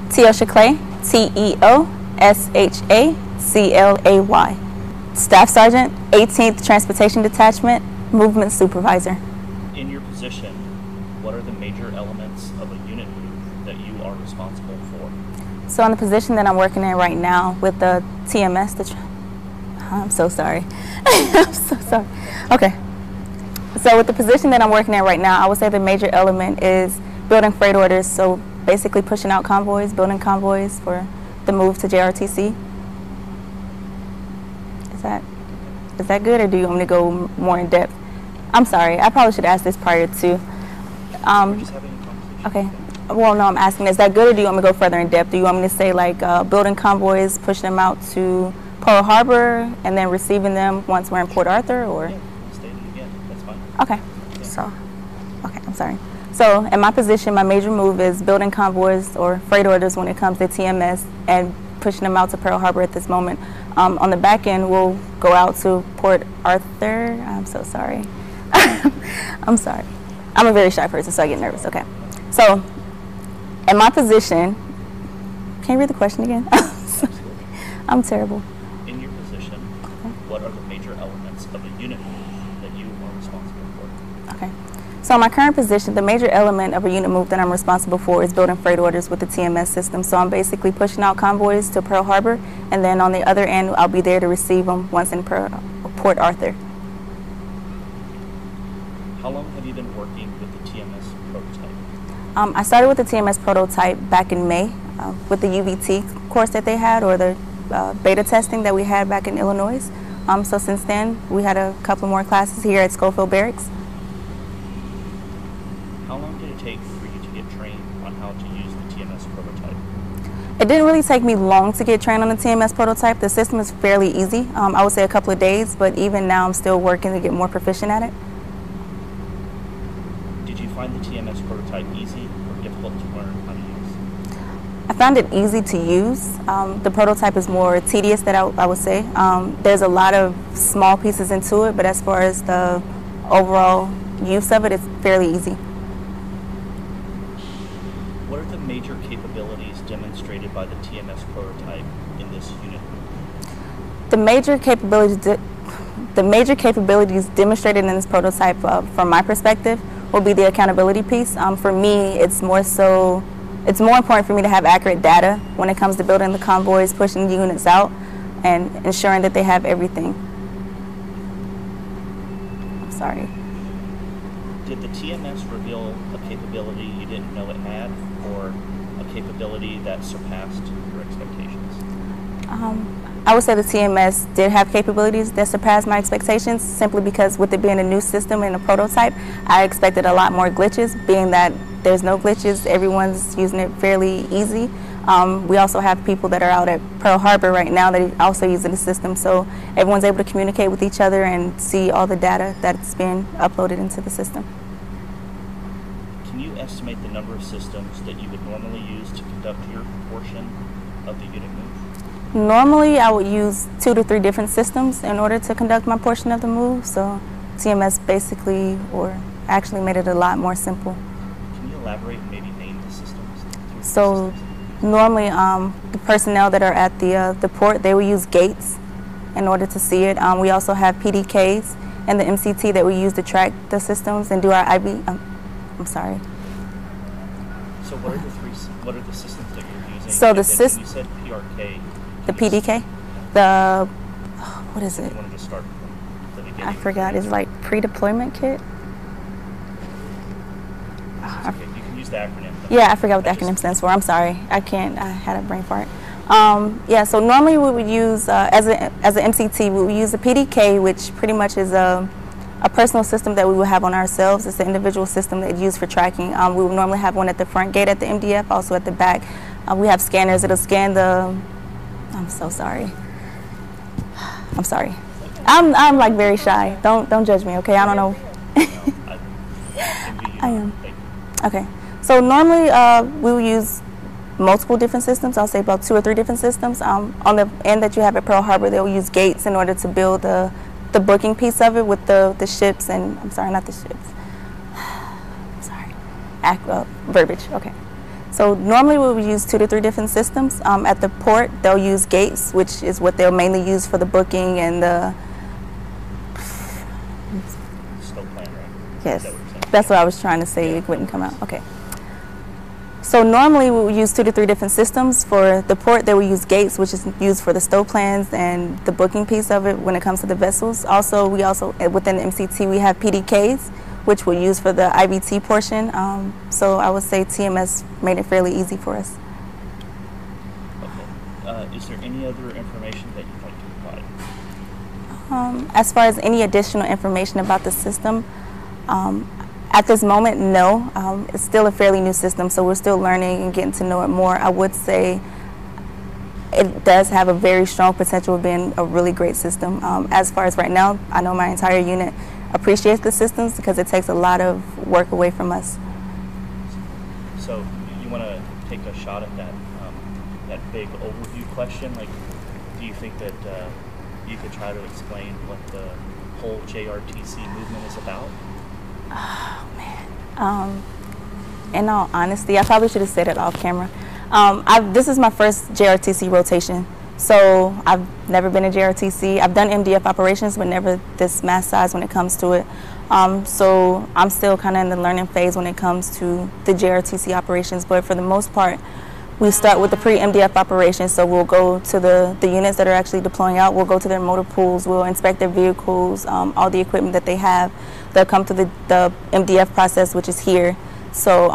Teoshaclay, Teoshaclay. Staff Sergeant, 18th Transportation Detachment, Movement Supervisor. In your position, what are the major elements of a unit move that you are responsible for? So in the position that I'm working in right now with the TMS, I'm so sorry. I'm so sorry. Okay. So with the position that I'm working in right now, I would say the major element is building freight orders. So basically pushing out convoys, building convoys for the move to JRTC. Is that good, or do you want me to go more in depth? I'm sorry, I probably should ask this prior to. We're just having a conversation. Okay. Well, no, I'm asking, is that good, or do you want me to go further in depth? Do you want me to say like building convoys, pushing them out to Pearl Harbor, and then receiving them once we're in Port Arthur, or? Yeah, state it again. That's fine. Okay. Yeah. So, okay, I'm sorry. So in my position, my major move is building convoys or freight orders when it comes to TMS and pushing them out to Pearl Harbor at this moment. On the back end, we'll go out to Port Arthur. I'm so sorry. I'm sorry. I'm a very shy person, so I get nervous. Okay. So in my position, can you read the question again? I'm terrible. In your position, what are the major elements of a unit move that you are responsible for? Okay. So in my current position, the major element of a unit move that I'm responsible for is building freight orders with the TMS system. So I'm basically pushing out convoys to Pearl Harbor, and then on the other end, I'll be there to receive them once in Port Arthur. How long have you been working with the TMS prototype? I started with the TMS prototype back in May with the UVT course that they had, or the beta testing that we had back in Illinois. So since then, we had a couple more classes here at Schofield Barracks. How long did it take for you to get trained on how to use the TMS prototype? It didn't really take me long to get trained on the TMS prototype. The system is fairly easy. I would say a couple of days, but even now I'm still working to get more proficient at it. Did you find the TMS prototype easy or difficult to learn how to use? I found it easy to use. The prototype is more tedious, that I would say. There's a lot of small pieces into it, but as far as the overall use of it, it's fairly easy. What are the major capabilities demonstrated by the TMS prototype in this unit move? The major capabilities demonstrated in this prototype, from my perspective, will be the accountability piece. For me, it's more important for me to have accurate data when it comes to building the convoys, pushing the units out, and ensuring that they have everything. I'm sorry. Did the TMS reveal a capability you didn't know it had, or a capability that surpassed your expectations? I would say the TMS did have capabilities that surpassed my expectations, simply because with it being a new system and a prototype, I expected a lot more glitches. Being that there's no glitches, everyone's using it fairly easy. We also have people that are out at Pearl Harbor right now that are also using the system, so everyone's able to communicate with each other and see all the data that's being uploaded into the system. Can you estimate the number of systems that you would normally use to conduct your portion of the unit move? Normally, I would use 2 to 3 different systems in order to conduct my portion of the move, so TMS basically, or actually made it a lot more simple. Can you elaborate and maybe name the systems? So normally, the personnel that are at the port, they will use gates in order to see it. We also have PDKs and the MCT that we use to track the systems and do our IB. I'm sorry. So what are the systems that you're using? So the system. You said PRK. The PDK, the what is it? You want to just start from the beginning? I forgot. It's like pre-deployment kit. Okay, you can use the acronym. Yeah, I forgot what the acronym stands for. I'm sorry. I had a brain fart. Yeah, so normally we would use, as an MCT, we would use a PDK, which pretty much is a personal system that we would have on ourselves. It's an individual system that's used for tracking. We would normally have one at the front gate at the MDF, also at the back. We have scanners that'll scan the, I'm so sorry. I'm sorry. I'm like very shy. Don't judge me, okay? I don't know. I am. Okay. So normally we will use multiple different systems. I'll say about 2 or 3 different systems. On the end that you have at Pearl Harbor, they'll use gates in order to build the booking piece of it with the ships and, I'm sorry, not the ships. I'm sorry. Verbiage, okay. So normally we would use 2 to 3 different systems. At the port, they'll use gates, which is what they'll mainly use for the booking and the... Snow plan, right? Yes, that's what I was trying to say. It wouldn't come out. Okay. So normally we would use 2 to 3 different systems. For the port, they would use gates, which is used for the stow plans and the booking piece of it when it comes to the vessels. Also, within the MCT, we have PDKs, which we use for the IBT portion. So I would say TMS made it fairly easy for us. Okay. Is there any other information that you'd like to provide? As far as any additional information about the system, at this moment, no. It's still a fairly new system, so we're still learning and getting to know it more. I would say it does have a very strong potential of being a really great system. As far as right now, I know my entire unit appreciates the systems because it takes a lot of work away from us. So you want to take a shot at that big overview question? Like, do you think that you could try to explain what the whole JRTC movement is about? Oh, man. In all honesty, I probably should have said it off camera. This is my first JRTC rotation. So I've never been a JRTC. I've done MDF operations, but never this mass size when it comes to it. So I'm still kind of in the learning phase when it comes to the JRTC operations. But for the most part, we start with the pre-MDF operations. So we'll go to the units that are actually deploying out. We'll go to their motor pools. We'll inspect their vehicles, all the equipment that they have. They'll come to the MDF process, which is here. So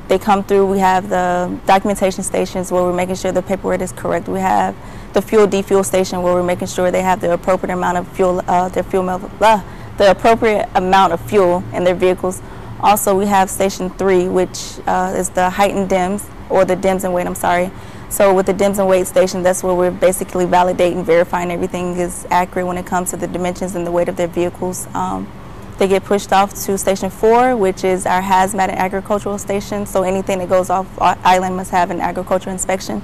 they come through. We have the documentation stations where we're making sure the paperwork is correct. We have the fuel defuel station where we're making sure they have the appropriate amount of fuel, the appropriate amount of fuel in their vehicles. Also, we have station 3, which is the heightened DIMS, or the DIMS and weight, I'm sorry. So with the DIMS and weight station, that's where we're basically validating, verifying everything is accurate when it comes to the dimensions and the weight of their vehicles. They get pushed off to station 4, which is our hazmat and agricultural station. So anything that goes off island must have an agricultural inspection.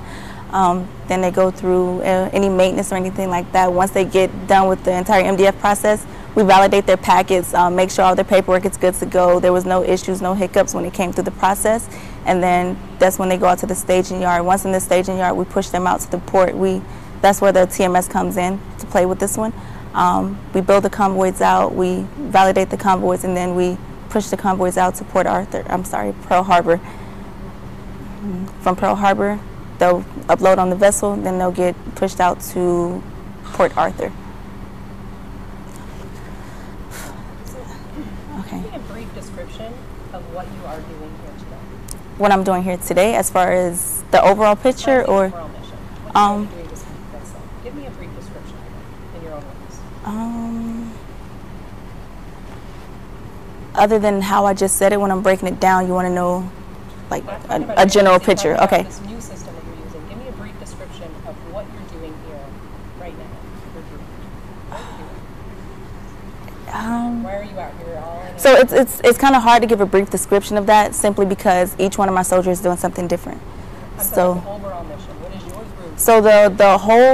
Then they go through any maintenance or anything like that. Once they get done with the entire MDF process, we validate their packets, make sure all their paperwork is good to go. There was no issues, no hiccups when it came through the process. And then that's when they go out to the staging yard. Once in the staging yard, we push them out to the port. That's where the TMS comes in to play with this one. We build the convoys out, we validate the convoys, and then we push the convoys out to Pearl Harbor. From Pearl Harbor, they'll upload on the vessel, then they'll get pushed out to Port Arthur. Okay. Give me a brief description of what you are doing here today. What I'm doing here today, as far as the overall picture, or overall mission. What are you doing this vessel? Give me a brief description of it in your own words. Other than how I just said it, when I'm breaking it down, you want to know like a general picture. Okay. This new system that you're using. Give me a brief description of what you're doing here right now. Why are you out here all in? So it's kind of hard to give a brief description of that, simply because each one of my soldiers is doing something different. So the overall mission. What is your group? So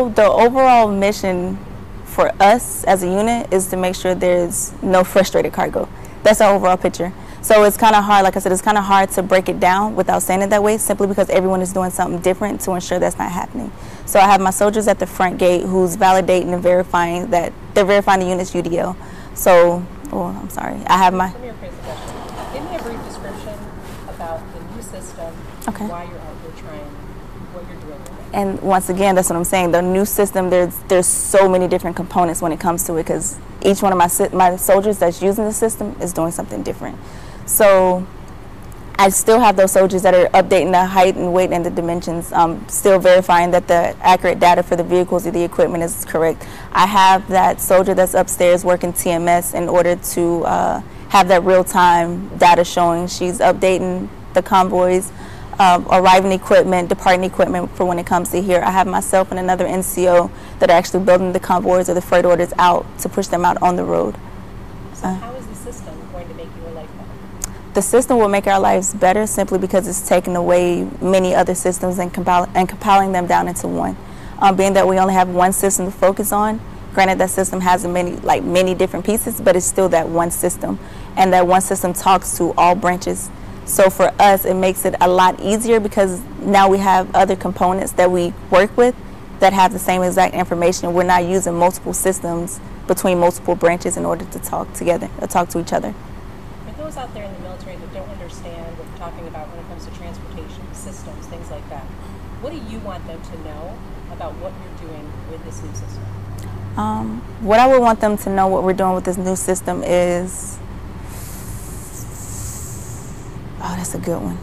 the overall mission for us as a unit is to make sure there's no frustrated cargo. That's our overall picture. So it's kind of hard, like I said, it's kind of hard to break it down without saying it that way, simply because everyone is doing something different to ensure that's not happening. So I have my soldiers at the front gate who's validating and verifying that they're verifying the unit's UDL. So, I'm sorry, I have my... Give me a brief description about the new system, why you're out here trying, what you're doing with it. And once again, that's what I'm saying. The new system, there's so many different components when it comes to it, because each one of my soldiers that's using the system is doing something different. So I still have those soldiers that are updating the height and weight and the dimensions, still verifying that the accurate data for the vehicles or the equipment is correct. I have that soldier that's upstairs working TMS in order to have that real-time data showing. She's updating the convoys, arriving equipment, departing equipment for when it comes to here. I have myself and another NCO that are actually building the convoys or the freight orders out to push them out on the road. So how is the system going to make your life better? The system will make our lives better simply because it's taking away many other systems and compiling them down into one. Being that we only have one system to focus on, granted that system has many different pieces, but it's still that one system. And that one system talks to all branches. So for us, it makes it a lot easier because now we have other components that we work with that have the same exact information. We're not using multiple systems between multiple branches in order to talk together or talk to each other. For those out there in the military that don't understand what we're talking about when it comes to transportation systems, things like that, what do you want them to know about what you're doing with this new system? What I would want them to know what we're doing with this new system is, oh, that's a good one.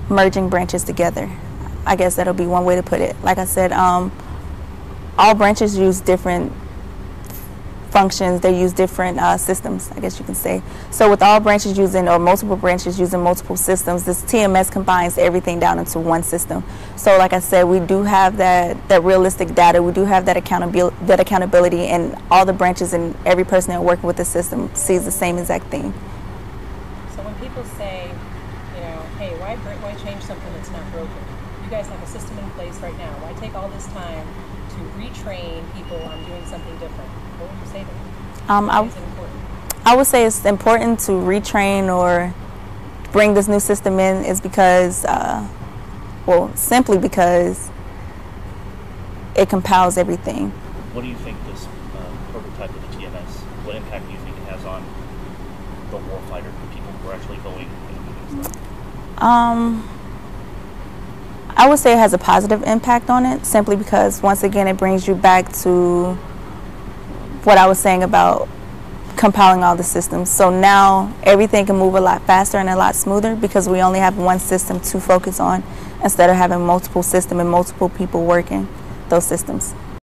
Merging branches together. I guess that'll be one way to put it. Like I said, all branches use different functions. They use different systems, I guess you can say. So with all branches using, or multiple branches using multiple systems, this TMS combines everything down into one system. So like I said, we do have that realistic data. We do have that accountability, and all the branches and every person that working with the system sees the same exact thing. So when people say, you know, hey, why change something that's not broken? You guys have a system in place right now. Why take all this time to retrain people on doing something different? What would you say to them? Why is it important? I would say it's important to retrain or bring this new system in is because, well, simply because it compiles everything. What do you think this prototype of the TMS, what impact do you think it has on the warfighter, the people who are actually going and doing stuff? I would say it has a positive impact on it, simply because, once again, it brings you back to what I was saying about compiling all the systems. So now everything can move a lot faster and a lot smoother because we only have one system to focus on instead of having multiple systems and multiple people working those systems.